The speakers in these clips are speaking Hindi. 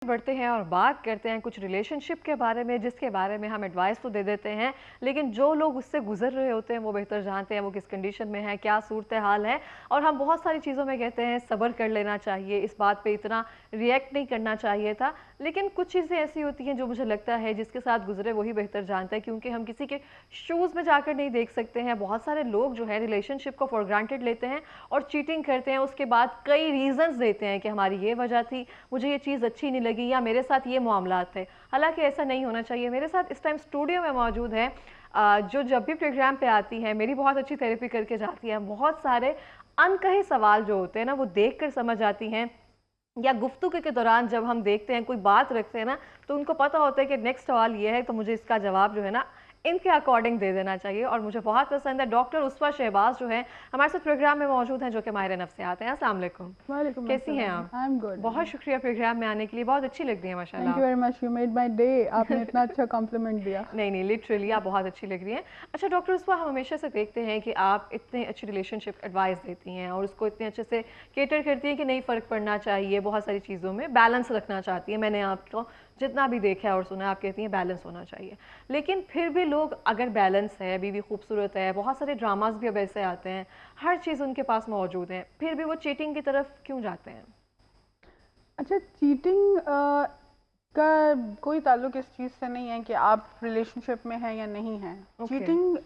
बढ़ते हैं और बात करते हैं कुछ रिलेशनशिप के बारे में, जिसके बारे में हम एडवाइस तो दे देते हैं, लेकिन जो लोग उससे गुजर रहे होते हैं वो बेहतर जानते हैं वो किस कंडीशन में है, क्या सूरत हाल है। और हम बहुत सारी चीज़ों में कहते हैं सब्र कर लेना चाहिए, इस बात पे इतना रिएक्ट नहीं करना चाहिए था। लेकिन कुछ चीज़ें ऐसी होती हैं जो मुझे लगता है जिसके साथ गुजरे वही बेहतर जानता है, क्योंकि हम किसी के शूज़ में जाकर नहीं देख सकते हैं। बहुत सारे लोग जो है रिलेशनशिप को फॉर ग्रांटेड लेते हैं और चीटिंग करते हैं, उसके बाद कई रीजंस देते हैं कि हमारी ये वजह थी, मुझे ये चीज़ अच्छी नहीं लगी, या मेरे साथ ये मामलात थे। हालांकि ऐसा नहीं होना चाहिए। मेरे साथ इस टाइम स्टूडियो में मौजूद है जो जब भी प्रोग्राम पे आती है मेरी बहुत अच्छी थेरेपी करके जाती है। बहुत सारे अनकहे सवाल जो होते हैं ना वो देख कर समझ आती हैं, या गुफ्तगू के दौरान जब हम देखते हैं कोई बात रखते हैं ना तो उनको पता होता है कि नेक्स्ट सवाल ये है तो मुझे इसका जवाब जो है ना इनके अकॉर्डिंग दे देना चाहिए। और मुझे बहुत पसंद है डॉक्टर उसवा शहबाज जो है हमारे साथ प्रोग्राम में मौजूद हैं, जो कि माहिर नफ्सियात हैं। अस्सलाम वालेकुम। वालेकुम कैसी हैं अस्सलाम। आप? I am good. बहुत शुक्रिया प्रोग्राम में आने के लिए, बहुत अच्छी लग रही है माशाल्लाह। Thank you very much, you made my day. आपने इतना अच्छा कॉम्प्लीमेंट दिया। नहीं नहीं, लिटरली आप बहुत अच्छी लग रही हैं। अच्छा डॉक्टर उसवा, हम हमेशा से देखते हैं कि आप इतने अच्छी रिलेशनशिप एडवाइस देती हैं और उसको इतने अच्छे से केटर करती हैं कि नहीं फ़र्क पड़ना चाहिए, बहुत सारी चीज़ों में बैलेंस रखना चाहती हैं। मैंने आपको जितना भी देखा है और सुना है आप कहती हैं बैलेंस होना चाहिए। लेकिन फिर भी लोग, अगर बैलेंस है, बीवी खूबसूरत है, बहुत सारे ड्रामास भी अब ऐसे आते हैं, हर चीज़ उनके पास मौजूद है, फिर भी वो चीटिंग की तरफ क्यों जाते हैं? अच्छा, चीटिंग का कोई ताल्लुक इस चीज़ से नहीं है कि आप रिलेशनशिप में हैं या नहीं हैं। चीटिंग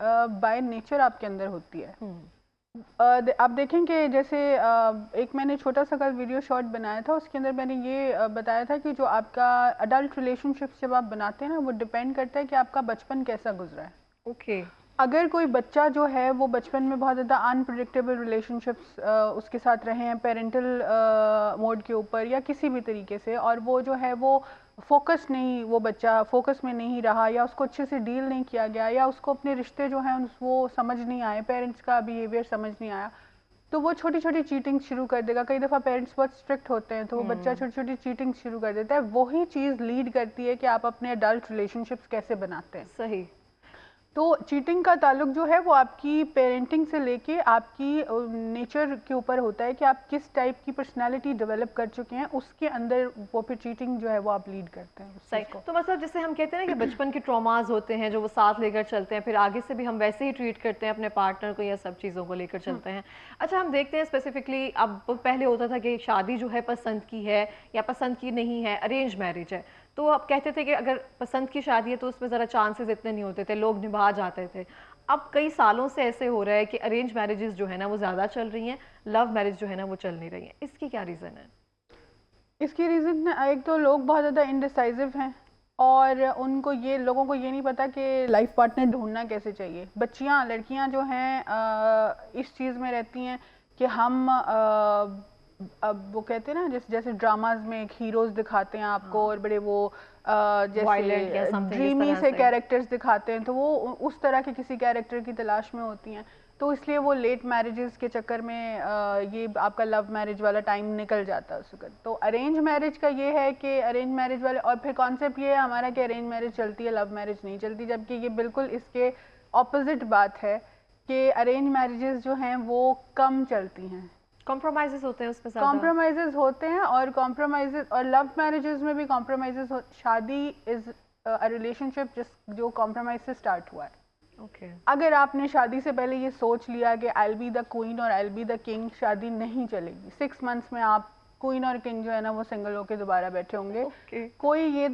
बाय नेचर आपके अंदर होती है। आप देखें कि जैसे एक मैंने छोटा सा कल वीडियो शॉर्ट बनाया था, उसके अंदर मैंने ये बताया था कि जो आपका अडल्ट रिलेशनशिप जब आप बनाते हैं ना, वो डिपेंड करता है कि आपका बचपन कैसा गुजरा है। ओके। अगर कोई बच्चा जो है वो बचपन में बहुत ज़्यादा अनप्रिडिक्टेबल रिलेशनशिप्स उसके साथ रहे हैं पेरेंटल मोड के ऊपर या किसी भी तरीके से, और वो जो है वो फोकस नहीं, वो बच्चा फोकस में नहीं रहा, या उसको अच्छे से डील नहीं किया गया, या उसको अपने रिश्ते जो हैं वो समझ नहीं आए, पेरेंट्स का बिहेवियर समझ नहीं आया, तो वो छोटी छोटी चीटिंग शुरू कर देगा। कई दफ़ा पेरेंट्स बहुत स्ट्रिक्ट होते हैं तो वो बच्चा छोटी छोटी चीटिंग शुरू कर देता है। वही चीज़ लीड करती है कि आप अपने अडल्ट रिलेशनशिप्स कैसे बनाते हैं। सही। तो चीटिंग का ताल्लुक जो है वो आपकी पेरेंटिंग से लेके आपकी नेचर के ऊपर होता है कि आप किस टाइप की पर्सनालिटी डेवलप कर चुके हैं, उसके अंदर वो फिर चीटिंग जो है वो आप लीड करते हैं उस सही। चीज़ को। तो मतलब जैसे हम कहते हैं ना कि बचपन के ट्रॉमास होते हैं जो वो साथ लेकर चलते हैं, फिर आगे से भी हम वैसे ही ट्रीट करते हैं अपने पार्टनर को, या सब चीज़ों को लेकर चलते हैं। अच्छा, हम देखते हैं स्पेसिफिकली, अब पहले होता था कि शादी जो है पसंद की है या पसंद की नहीं है, अरेंज मैरिज है, तो अब कहते थे कि अगर पसंद की शादी है तो उसमें ज़रा चांसेस इतने नहीं होते थे, लोग निभा जाते थे। अब कई सालों से ऐसे हो रहा है कि अरेंज मैरिजेस जो है ना वो ज़्यादा चल रही हैं, लव मैरिज जो है ना वो चल नहीं रही है। इसकी क्या रीज़न है? इसकी रीज़न एक तो लोग बहुत ज़्यादा इनडिसाइसिव हैं, और उनको ये, लोगों को ये नहीं पता कि लाइफ पार्टनर ढूंढना कैसे चाहिए। बच्चियां, लड़कियां जो हैं इस चीज़ में रहती हैं कि हम अब वो कहते हैं ना, जैसे ड्रामाज में एक हीरोज दिखाते हैं आपको, और बड़े वो जैसे ड्रीमी से कैरेक्टर्स दिखाते हैं, तो वो उस तरह के किसी कैरेक्टर की तलाश में होती हैं। तो इसलिए वो लेट मैरिजेस के चक्कर में ये आपका लव मैरिज वाला टाइम निकल जाता है उस वक्त। तो अरेंज मैरिज का ये है कि अरेंज मैरिज वाले, और फिर कॉन्सेप्ट ये है हमारा कि अरेंज मैरिज चलती है, लव मैरिज नहीं चलती, जबकि ये बिल्कुल इसके ऑपोजिट बात है कि अरेंज मैरिजेस जो हैं वो कम चलती हैं। कॉम्प्रोमाइजेस होते हैं उसमें ज़्यादा। कॉम्प्रोमाइजेस होते हैं, और कॉम्प्रोमाइजेस, और लव मैरिजेस में भी कॉम्प्रोमाइजेस शादी इज अ रिलेशनशिप जो कॉम्प्रोमाइज से स्टार्ट हुआ है। अगर आपने शादी से पहले ये सोच लिया कि I will be the queen और I will be the king, शादी नहीं चलेगी। 6 मंथ्स में आप क्वीन और किंग जो है ना वो सिंगल होके दोबारा बैठे होंगे। कोई ये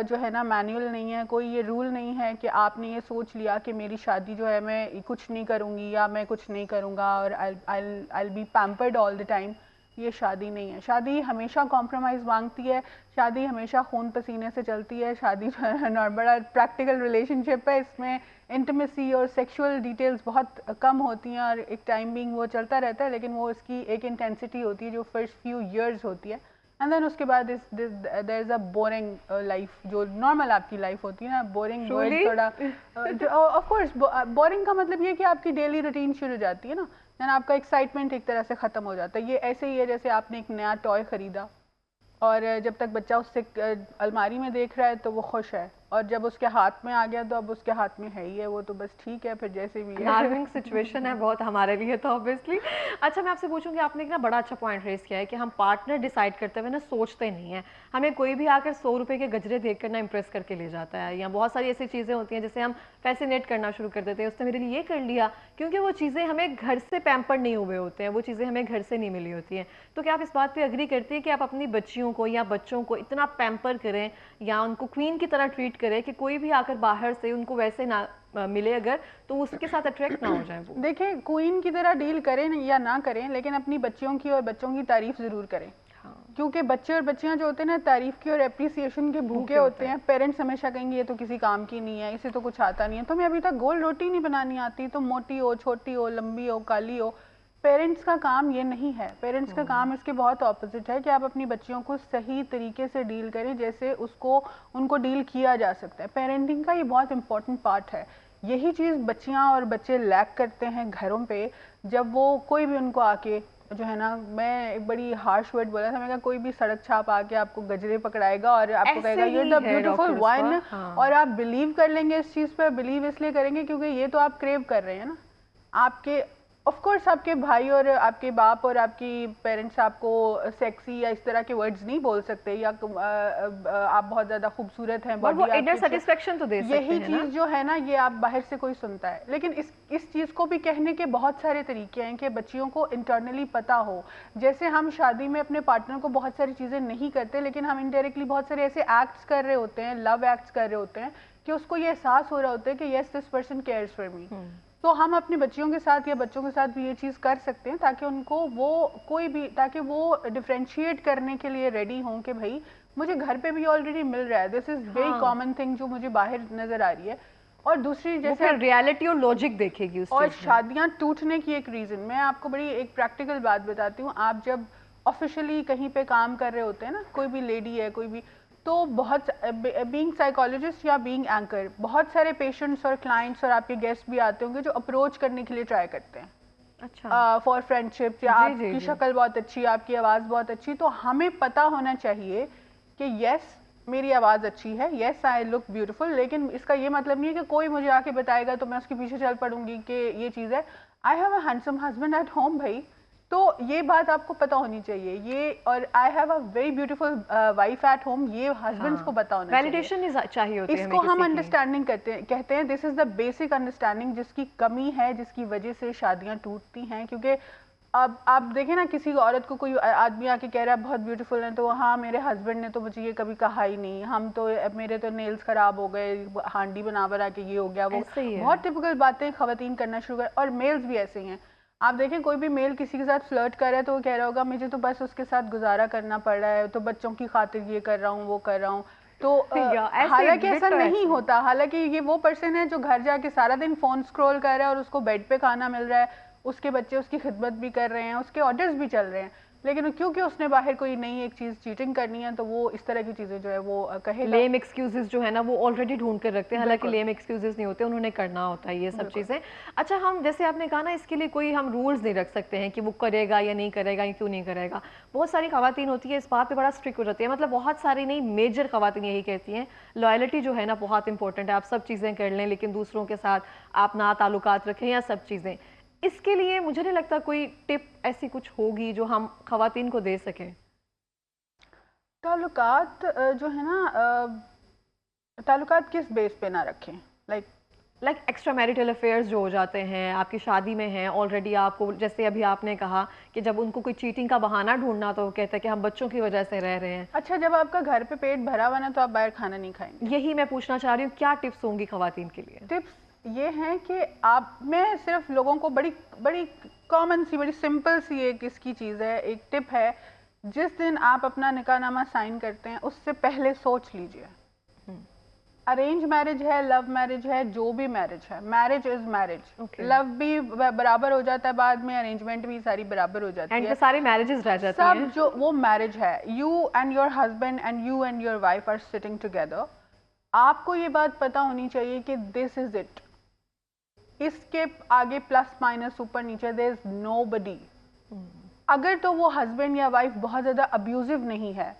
जो है ना मैनुअल नहीं है, कोई ये रूल नहीं है कि आपने ये सोच लिया कि मेरी शादी जो है मैं कुछ नहीं करूँगी या मैं कुछ नहीं करूँगा और I will B pampered all the time. ये शादी नहीं है। शादी हमेशा कॉम्प्रोमाइज़ मांगती है, शादी हमेशा खून पसीने से चलती है। शादी जो है ना बड़ा प्रैक्टिकल रिलेशनशिप है, इसमें इंटीमेसी और सेक्सुअल डिटेल्स बहुत कम होती हैं, और एक टाइम बिंग वो चलता रहता है, लेकिन वो इसकी एक इंटेंसिटी होती है जो फर्स्ट फ्यू ईयर्स होती है, एंड देन उसके बाद there is a boring life, जो नॉर्मल आपकी लाइफ होती है ना। बोरिंग वर्ड थोड़ा ऑफ कोर्स, बोरिंग का मतलब ये कि आपकी डेली रूटीन शुरू हो जाती है ना, देन आपका एक्साइटमेंट एक तरह से ख़त्म हो जाता है। ये ऐसे ही है जैसे आपने एक नया टॉय ख़रीदा, और जब तक बच्चा उससे अलमारी में देख रहा है तो वो खुश है, और जब उसके हाथ में आ गया तो अब उसके हाथ में है ही है, वो तो बस ठीक है फिर जैसे भी है। अलार्मिंग सिचुएशन है बहुत हमारे लिए तो ऑब्वियसली। अच्छा मैं आपसे पूछूंगी, आपने एक ना बड़ा अच्छा पॉइंट रेस किया है कि हम पार्टनर डिसाइड करते हुए ना सोचते नहीं है, हमें कोई भी आकर 100 रुपए के गजरे देख कर ना इम्प्रेस करके ले जाता है, या बहुत सारी ऐसी चीज़ें होती हैं जिसे हम फैसिनेट करना शुरू कर देते हैं, उसने मेरे लिए ये कर लिया, क्योंकि वो चीज़ें हमें घर से पैम्पर नहीं हुए होते हैं, वो चीज़ें हमें घर से नहीं मिली होती हैं। तो क्या आप इस बात पर अग्री करती हैं कि आप अपनी बच्चियों को या बच्चों को इतना पैम्पर करें या उनको क्वीन की तरह ट्रीट करें कि कोई भी आकर बाहर से उनको वैसे ना मिले अगर, तो उसके साथ अट्रैक्ट ना हो जाए वो? देखिए क्वीन की तरह डील करें या ना करें, लेकिन अपनी बच्चियों की और बच्चों की तारीफ जरूर करें। हाँ। क्योंकि बच्चे और बच्चियां जो होते हैं ना तारीफ की और एप्रिसिएशन के भूखे होते हैं। पेरेंट्स हमेशा कहेंगे ये तो किसी काम की नहीं है, इसे तो कुछ आता नहीं है, तुम्हें अभी तक गोल रोटी नहीं बनानी आती, तो मोटी हो, छोटी हो, लंबी हो, काली हो। पेरेंट्स का काम ये नहीं है, पेरेंट्स का काम इसके बहुत ऑपोजिट है कि आप अपनी बच्चियों को सही तरीके से डील करें जैसे उनको डील किया जा सकता है। पेरेंटिंग का ये बहुत इंपॉर्टेंट पार्ट है। यही चीज़ बच्चियां और बच्चे लैक करते हैं घरों पे, जब वो कोई भी उनको आके जो है ना, मैं एक बड़ी हार्श वर्ड बोला था, मैं कहा कोई भी सड़क छाप आके आपको गजरे पकड़ाएगा और आपको कहेगा ये द ब्यूटीफुल वन, और आप बिलीव कर लेंगे इस चीज़ पे। बिलीव इसलिए करेंगे क्योंकि ये तो आप क्रेव कर रहे हैं ना। आपके ऑफ कोर्स आपके भाई और आपके बाप और आपकी पेरेंट्स आपको सेक्सी या इस तरह के वर्ड्स नहीं बोल सकते, या आप बहुत ज्यादा खूबसूरत हैं, वो इनर सेटिस्फेक्शन तो दे सकते हैं। यही चीज जो है ना, ये आप बाहर से कोई सुनता है, लेकिन इस चीज को भी कहने के बहुत सारे तरीके हैं कि बच्चियों को इंटरनली पता हो। जैसे हम शादी में अपने पार्टनर को बहुत सारी चीजें नहीं करते, लेकिन हम इनडायरेक्टली बहुत सारे ऐसे एक्ट्स कर रहे होते हैं, लव एक्ट्स कर रहे होते हैं कि उसको ये एहसास हो रहा होता है कि yes this person cares for me. तो हम अपनी बच्चियों के साथ या बच्चों के साथ भी ये चीज़ कर सकते हैं ताकि उनको ताकि वो डिफ्रेंशिएट करने के लिए रेडी हों कि भाई मुझे घर पे भी ऑलरेडी मिल रहा है, this is very common thing जो मुझे बाहर नजर आ रही है। और दूसरी जैसे रियलिटी और लॉजिक देखेगी उस और शादियां टूटने की एक रीजन मैं आपको बड़ी एक प्रैक्टिकल बात बताती हूँ। आप जब ऑफिशियली कहीं पे काम कर रहे होते हैं ना, कोई भी लेडी है कोई भी, तो बहुत बीइंग साइकोलॉजिस्ट या बीइंग एंकर बहुत सारे पेशेंट्स और क्लाइंट्स और आपके गेस्ट भी आते होंगे जो अप्रोच करने के लिए ट्राई करते हैं। अच्छा, फॉर फ्रेंडशिप, या आपकी शक्ल बहुत अच्छी, आपकी आवाज़ बहुत अच्छी, तो हमें पता होना चाहिए कि यस मेरी आवाज़ अच्छी है, यस आई लुक ब्यूटीफुल, लेकिन इसका ये मतलब नहीं है कि कोई मुझे आके बताएगा तो मैं उसके पीछे चल पड़ूंगी कि ये चीज़ है। I have a handsome husband at home भाई, तो ये बात आपको पता होनी चाहिए ये, और I have a very beautiful wife at home, ये हस्बैंड्स को पता होना चाहिए। वैलिडेशन चाहिए होती है। इसको हम अंडरस्टैंडिंग कहते हैं this is the basic understanding जिसकी कमी है, जिसकी वजह से शादियां टूटती हैं। क्योंकि अब आप देखें ना, किसी औरत को कोई आदमी आके कह रहा है बहुत ब्यूटीफुल है, तो हाँ मेरे हस्बैंड ने तो मुझे ये कभी कहा ही नहीं, हम तो मेरे तो नेल्स खराब हो गए, हांडी बना के ये हो गया वो, बहुत टिपिकल बातें खवातीन करना शुरू कर। और मेल्स भी ऐसे ही हैं। आप देखें कोई भी मेल किसी के साथ फ्लर्ट कर रहा है तो वो कह रहा होगा मुझे तो बस उसके साथ गुजारा करना पड़ रहा है, तो बच्चों की खातिर ये कर रहा हूँ वो कर रहा हूँ। तो हालांकि ऐसा नहीं होता, हालांकि ये वो पर्सन है जो घर जाके सारा दिन फोन स्क्रॉल कर रहा है और उसको बेड पे खाना मिल रहा है, उसके बच्चे उसकी खिदमत भी कर रहे हैं, उसके ऑर्डर्स भी चल रहे हैं, लेकिन क्योंकि उसने बाहर कोई नई एक चीज चीटिंग करनी है तो वो इस तरह की चीजें जो है वो कहेगा। लेम एक्सक्यूजेस जो है ना वो ऑलरेडी ढूंढ कर रखते हैं, हालांकि लेम एक्सक्यूजेस नहीं होते, उन्होंने करना होता है ये सब चीजें। अच्छा, हम जैसे आपने कहा ना, इसके लिए कोई हम रूल्स नहीं रख सकते हैं कि वो करेगा या नहीं करेगा या क्यों नहीं करेगा। बहुत सारी खवातीन होती है इस बात पे बड़ा स्ट्रिक्ट हो जाती है, मतलब बहुत सारी नहीं, मेजर खवातीन यही कहती हैं लॉयल्टी जो है ना बहुत इंपॉर्टेंट है, आप सब चीज़ें कर लें लेकिन दूसरों के साथ आप ना ताल्लुकात रखें या सब चीज़ें। इसके लिए मुझे नहीं लगता कोई टिप ऐसी कुछ होगी जो हम खवातीन को दे सकें। ताल्लुकात जो है ना, ताल्लुकात किस बेस पे ना रखें, लाइक एक्स्ट्रा मैरिटल अफेयर्स जो हो जाते हैं, आपकी शादी में हैं ऑलरेडी, आपको जैसे अभी आपने कहा कि जब उनको कोई चीटिंग का बहाना ढूंढना तो वो कहते हैं कि हम बच्चों की वजह से रह रहे हैं। अच्छा, जब आपका घर पे पेट भरा हुआ ना तो आप बाहर खाना नहीं खाएंगे। यही मैं पूछना चाह रही हूँ, क्या टिप्स होंगी खवातीन के लिए? टिप्स ये हैं कि मैं सिर्फ लोगों को बड़ी कॉमन सी, बड़ी सिंपल सी एक इसकी चीज़ है, एक टिप है, जिस दिन आप अपना निकाहनामा साइन करते हैं उससे पहले सोच लीजिए, अरेंज मैरिज है, लव मैरिज है, जो भी मैरिज है, मैरिज इज मैरिज। लव भी बराबर हो जाता है बाद में, अरेंजमेंट भी सारी बराबर हो जाती है, सारी मैरिजेस रह जाती हैं। सब जो वो मैरिज है, you and your husband and you and your wife are sitting together. आपको ये बात पता होनी चाहिए कि दिस इज इट, इसके आगे प्लस माइनस ऊपर नीचे देयर इज नोबडी। अगर तो वो हस्बैंड या वाइफ बहुत ज्यादा अब्यूजिव नहीं है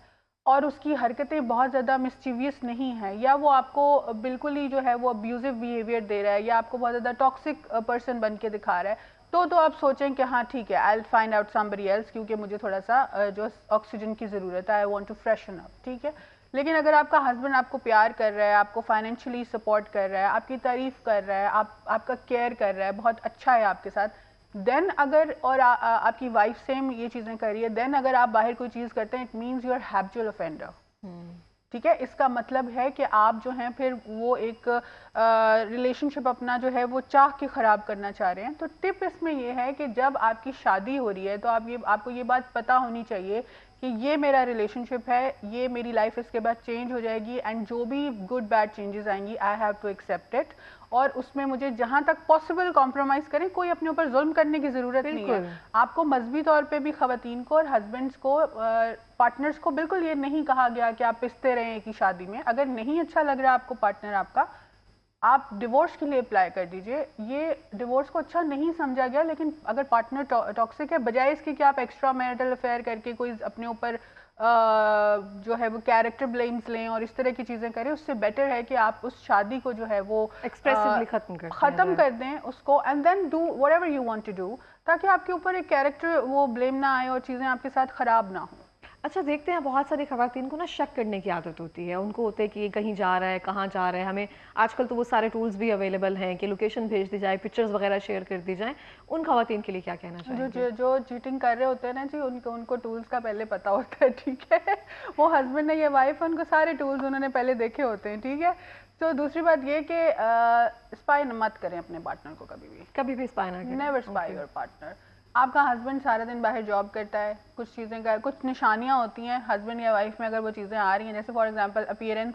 और उसकी हरकतें बहुत ज़्यादा मिस्चीवियस नहीं हैं, या वो आपको बिल्कुल ही जो है वो अब्यूजिव बिहेवियर दे रहा है, या आपको बहुत ज़्यादा टॉक्सिक पर्सन बन के दिखा रहा है, तो आप सोचें कि हाँ ठीक है, I will find out somebody else, क्योंकि मुझे थोड़ा सा जो ऑक्सीजन की ज़रूरत है, I want to freshen up, ठीक है। लेकिन अगर आपका हस्बैंड आपको प्यार कर रहा है, आपको फाइनेंशियली सपोर्ट कर रहा है, आपकी तारीफ़ कर रहा है, आपका केयर कर रहा है, बहुत अच्छा है आपके साथ, देन अगर और आपकी वाइफ सेम ये चीज़ें कर रही है, देन अगर आप बाहर कोई चीज़ करते हैं, it means you are habitual offender, ठीक है। इसका मतलब है कि आप जो हैं फिर वो एक रिलेशनशिप अपना जो है वो चाह के ख़राब करना चाह रहे हैं। तो टिप इसमें ये है कि जब आपकी शादी हो रही है तो आपको ये बात पता होनी चाहिए कि ये मेरा रिलेशनशिप है, ये मेरी लाइफ इसके बाद चेंज हो जाएगी, एंड जो भी गुड बैड चेंजेस आएंगी I have to accept it, और उसमें मुझे जहाँ तक पॉसिबल कॉम्प्रोमाइज़ करें, कोई अपने ऊपर जुल्म करने की ज़रूरत नहीं है। आपको मजहबी तौर पे भी ख़वातीन को और हस्बैंड्स को, पार्टनर्स को बिल्कुल ये नहीं कहा गया कि आप पिसते रहें एक ही शादी में। अगर नहीं अच्छा लग रहा आपको पार्टनर आपका, आप डिवोर्स के लिए अप्लाई कर दीजिए। ये डिवोर्स को अच्छा नहीं समझा गया, लेकिन अगर पार्टनर टॉक्सिक है, बजाय इसके कि आप एक्स्ट्रा मैरिटल अफेयर करके कोई अपने ऊपर जो है वो कैरेक्टर ब्लेम्स लें और इस तरह की चीज़ें करें, उससे बेटर है कि आप उस शादी को जो है वो एक्सप्रेसिवली ख़त्म कर दें उसको, and then do whatever you want to do, ताकि आपके ऊपर एक कैरेक्टर वो ब्लेम ना आए और चीज़ें आपके साथ ख़राब ना हो। अच्छा, देखते हैं बहुत सारी ख़वातीन को ना शक करने की आदत होती है, उनको होता है कि ये कहीं जा रहा है, कहाँ जा रहा है। हमें आजकल तो वो सारे टूल्स भी अवेलेबल हैं कि लोकेशन भेज दी जाए, पिक्चर्स वगैरह शेयर कर दी जाए। उन ख़वातीन के लिए क्या कहना चाहिए? जो चीटिंग कर रहे होते हैं ना जी, उनको टूल्स का पहले पता होता है, ठीक है। वो हस्बैंड है या वाइफ है, उनको सारे टूल्स उन्होंने पहले देखे होते हैं, ठीक है। तो दूसरी बात ये कि स्पाई मत करें अपने पार्टनर को, कभी भी स्पाई ना करें। Never spy your partner. आपका हस्बैंड सारा दिन बाहर जॉब करता है, कुछ चीज़ें का कुछ निशानियाँ होती हैं हस्बैंड या वाइफ में, अगर वो चीज़ें आ रही हैं, जैसे फॉर एग्जांपल अपीयरेंस,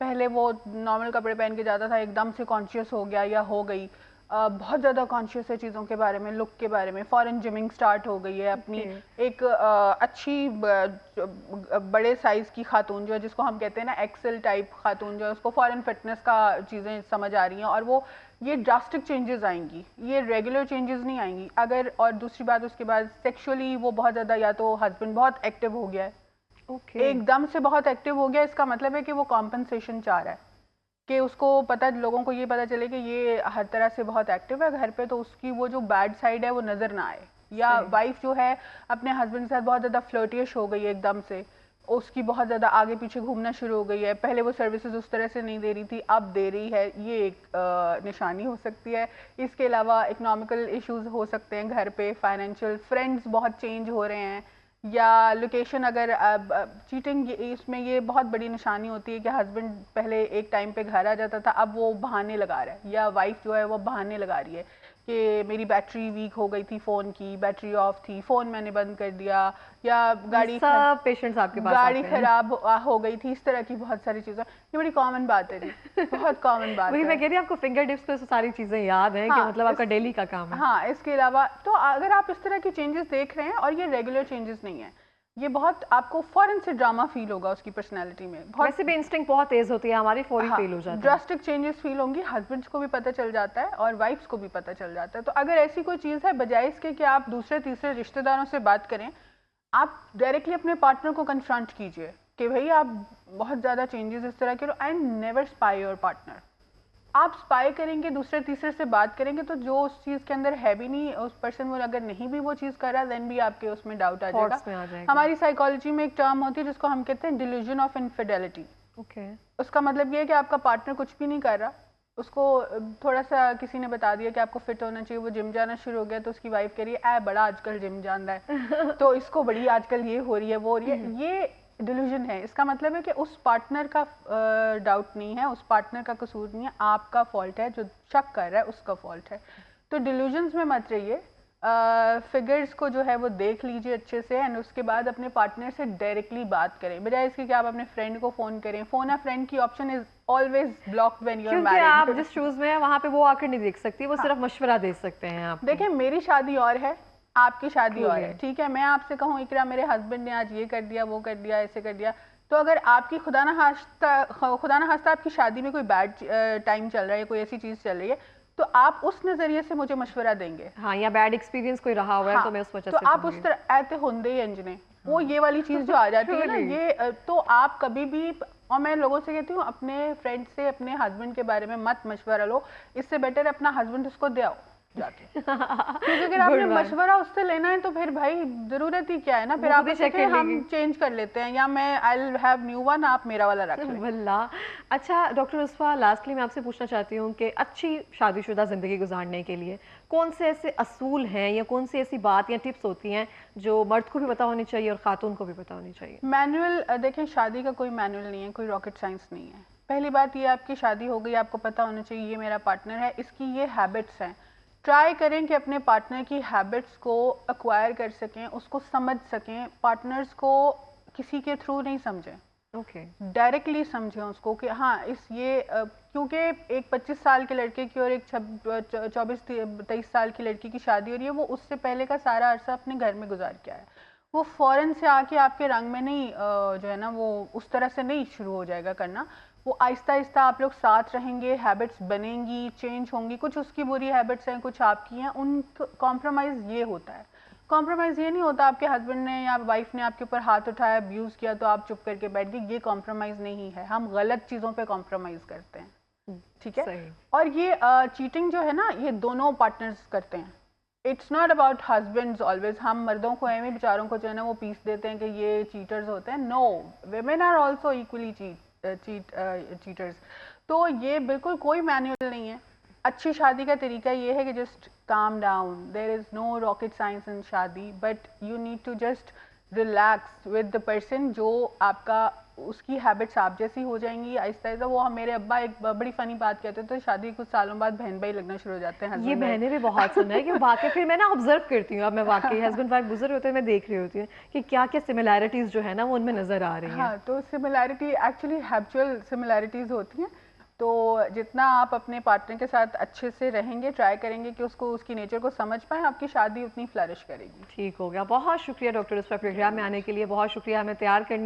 पहले वो नॉर्मल कपड़े पहन के जाता था, एकदम से कॉन्शियस हो गया या हो गई, बहुत ज़्यादा कॉन्शियस है चीज़ों के बारे में, लुक के बारे में, फॉरेन जिमिंग स्टार्ट हो गई है, अपनी एक अच्छी बड़े साइज़ की खातून जो है, जिसको हम कहते हैं ना एक्सेल टाइप खातून जो है, उसको फॉरेन फिटनेस का चीज़ें समझ आ रही हैं, और वो ये ड्रास्टिक चेंजेस आएंगी, ये रेगुलर चेंजेस नहीं आएंगी अगर। और दूसरी बात, उसके बाद सेक्सुअली वो बहुत ज़्यादा, या तो हस्बैंड बहुत एक्टिव हो गया है, एकदम से बहुत एक्टिव हो गया, इसका मतलब है कि वो कॉम्पनसेशन चाह रहा है, कि उसको पता, लोगों को ये पता चले कि ये हर तरह से बहुत एक्टिव है घर पे, तो उसकी वो जो बैड साइड है वो नज़र ना आए। या वाइफ जो है अपने हस्बैंड के साथ बहुत ज़्यादा फ्लर्टिश हो गई है एकदम से, उसकी बहुत ज़्यादा आगे पीछे घूमना शुरू हो गई है, पहले वो सर्विसेज उस तरह से नहीं दे रही थी, अब दे रही है, ये एक निशानी हो सकती है। इसके अलावा इकोनॉमिकल इश्यूज हो सकते हैं घर पे, फाइनेंशियल, फ्रेंड्स बहुत चेंज हो रहे हैं, या लोकेशन, अगर चीटिंग इसमें ये बहुत बड़ी निशानी होती है कि हस्बैंड पहले एक टाइम पे घर आ जाता था, अब वो बहाने लगा रहा है, या वाइफ जो है वो बहाने लगा रही है कि मेरी बैटरी वीक हो गई थी, फ़ोन की बैटरी ऑफ थी, फ़ोन मैंने बंद कर दिया, या गाड़ी पेशेंट्स आपके पास गाड़ी खराब हो गई थी, इस तरह की बहुत सारी चीज़ें, ये बड़ी कॉमन बात है जी, बहुत कॉमन बात है। मैं कह रही हूँ आपको फिंगर टिप्स पे सारी चीज़ें याद हैं, कि मतलब आपका डेली का काम है। हाँ, इसके अलावा तो अगर आप इस तरह की चेंजेस देख रहे हैं, और ये रेगुलर चेंजेस नहीं है, ये बहुत आपको फौरन से ड्रामा फील होगा उसकी पर्सनैलिटी में, वैसे भी इंस्टिंक्ट बहुत तेज होती है हमारी, फौरी फील हो जाता है, ड्रास्टिक चेंजेस फील होंगी, हस्बैंड्स को भी पता चल जाता है और वाइफ्स को भी पता चल जाता है। तो अगर ऐसी कोई चीज़ है, बजाय इसके कि आप दूसरे तीसरे रिश्तेदारों से बात करें, आप डायरेक्टली अपने पार्टनर को कन्फ्रंट कीजिए कि भाई आप बहुत ज़्यादा चेंजेस इस तरह के, and never spy your partner. आप स्पाई करेंगे, दूसरे तीसरे से बात करेंगे, तो जो उस चीज़ के अंदर है भी नहीं, उस पर्सन वो अगर नहीं भी वो चीज़ कर रहा, देन भी आपके उसमें डाउट आ जाएगा। हमारी साइकोलॉजी में एक टर्म होती है जिसको हम कहते हैं डिल्यूजन ऑफ इनफिडेलिटी। उसका मतलब ये है कि आपका पार्टनर कुछ भी नहीं कर रहा, उसको थोड़ा सा किसी ने बता दिया कि आपको फिट होना चाहिए, वो जिम जाना शुरू हो गया, तो उसकी वाइफ कह रही है बड़ा आजकल जिम जान रहा है तो इसको बड़ी आजकल ये हो रही है, वो हो रही है, ये डिल्यूजन है। इसका मतलब है कि उस पार्टनर का डाउट नहीं है, उस पार्टनर का कसूर नहीं है, आपका फॉल्ट है, जो शक कर रहा है उसका फॉल्ट है। तो डिल्यूजन्स में मत रहिए, फिगर्स को जो है वो देख लीजिए अच्छे से, एंड उसके बाद अपने पार्टनर से डायरेक्टली बात करें, बजाय इसके कि आप अपने फ्रेंड को फ़ोन करें। फ़ोन अ फ्रेंड की option is always blocked when you are married. आप जिस शूज़ में है वहाँ पे वो आकर नहीं देख सकती, वो सिर्फ मशवरा दे सकते हैं आप। देखिए, मेरी शादी और है, आपकी शादी और है, ठीक है। मैं आपसे कहूँ इकरा मेरे हस्बैंड ने आज ये कर दिया, वो कर दिया, ऐसे कर दिया, तो अगर आपकी खुदा ना खास्ता आपकी शादी में कोई बैड टाइम चल रहा है, कोई ऐसी चीज़ चल रही है, तो आप उस नज़रिए से मुझे मशवरा देंगे। हाँ, या बैड एक्सपीरियंस कोई रहा हुआ है, तो मैं उस वजह से तो आप उस तरह ऐते होंदे ही अंजने वो ये वाली चीज जो आ जाती है ना, ये तो आप कभी भी, और मैं लोगों से कहती हूँ अपने फ्रेंड से अपने हस्बैंड के बारे में मत मशवरा लो, इससे बेटर अपना हस्बैंड उसको दे आओ जाके। क्योंकि अगर आपने मशवरा उससे लेना है तो फिर भाई जरूरत ही क्या है ना, फिर आप उसे हम चेंज कर लेते हैं या मैं I will have new one, आप मेरा वाला रख लें। वल्लाह। अच्छा डॉक्टर रुस्फा, लास्टली मैं आपसे पूछना चाहती हूँ कि अच्छी शादीशुदा ज़िंदगी गुजारने के लिए कौन से ऐसे असूल हैं या कौन सी ऐसी बात या टिप्स होती हैं जो मर्द को भी पता होनी चाहिए और खातून को भी पता होनी चाहिए? मैनुअल, देखें शादी का कोई मैनुअल नहीं है, कोई रॉकेट साइंस नहीं है। पहली बात ये, आपकी शादी हो गई, आपको पता होना चाहिए ये मेरा पार्टनर है, इसकी ये हैबिट्स हैं। ट्राई करें कि अपने पार्टनर की हैबिट्स को एक्वायर कर सकें, उसको समझ सकें। पार्टनर्स को किसी के थ्रू नहीं समझें, डायरेक्टली समझें उसको कि हाँ इस ये क्योंकि एक 25 साल के लड़के की और एक 24-23 साल की लड़की की शादी हो रही है, वो उससे पहले का सारा अरसा अपने घर में गुजार के आया, वो फ़ौरन से आके आपके रंग में नहीं जो है ना वो उस तरह से नहीं शुरू हो जाएगा करना। वो आहिस्ता आहिस्ता आप लोग साथ रहेंगे, हैबिट्स बनेंगी, चेंज होंगी, कुछ उसकी बुरी हैबिट्स हैं, कुछ आपकी हैं, उन कॉम्प्रोमाइज़ ये होता है। कॉम्प्रोमाइज़ ये नहीं होता आपके हस्बैंड ने या वाइफ ने आपके ऊपर हाथ उठाया, अब्यूज़ किया तो आप चुप करके बैठ गए, ये कॉम्प्रोमाइज़ नहीं है। हम गलत चीज़ों पे कॉम्प्रोमाइज़ करते हैं, ठीक है। और ये चीटिंग जो है ना, ये दोनों पार्टनर्स करते हैं। It's not about husbands always. हम मर्दों को एवं बेचारों को जो है ना वो पीस देते हैं कि ये चीटर्स होते हैं। No, women are also equally cheaters. तो ये बिल्कुल कोई मैनुअल नहीं है। अच्छी शादी का तरीका ये है कि just calm down, there is no rocket science in शादी, but you need to just relax with the person जो आपका, उसकी हैबिट्स आप जैसी हो जाएंगी आहिस्ता आहिस्ता। वो मेरे अब्बा एक बड़ी फनी बात कहते थे, शादी कुछ सालों बाद बहन भाई लगना शुरू हो जाते हैं। ये मैंने भी बहुत सुना है कि वाकई, फिर मैं ना ऑब्जर्व करती हूँ, अब मैं वाकई हस्बैंड वाइफ गुजर होते हैं, मैं देख रही होती हूँ कि क्या क्या सिमिलैरिटीज जो है ना वो उनमें नजर आ रही हैं। हाँ, तो सिमिलैरिटी एक्चुअली हैबिचुअल सिमिलैरिटीज होती हैं। तो जितना आप अपने पार्टनर के साथ अच्छे से रहेंगे, ट्राई करेंगे कि उसको, उसकी नेचर को समझ पाएं, आपकी शादी उतनी फ्लरिश करेगी। ठीक हो गया, बहुत शुक्रिया डॉक्टर रुस्फा प्रोग्राम में आने के लिए, बहुत शुक्रिया हमें तैयार करने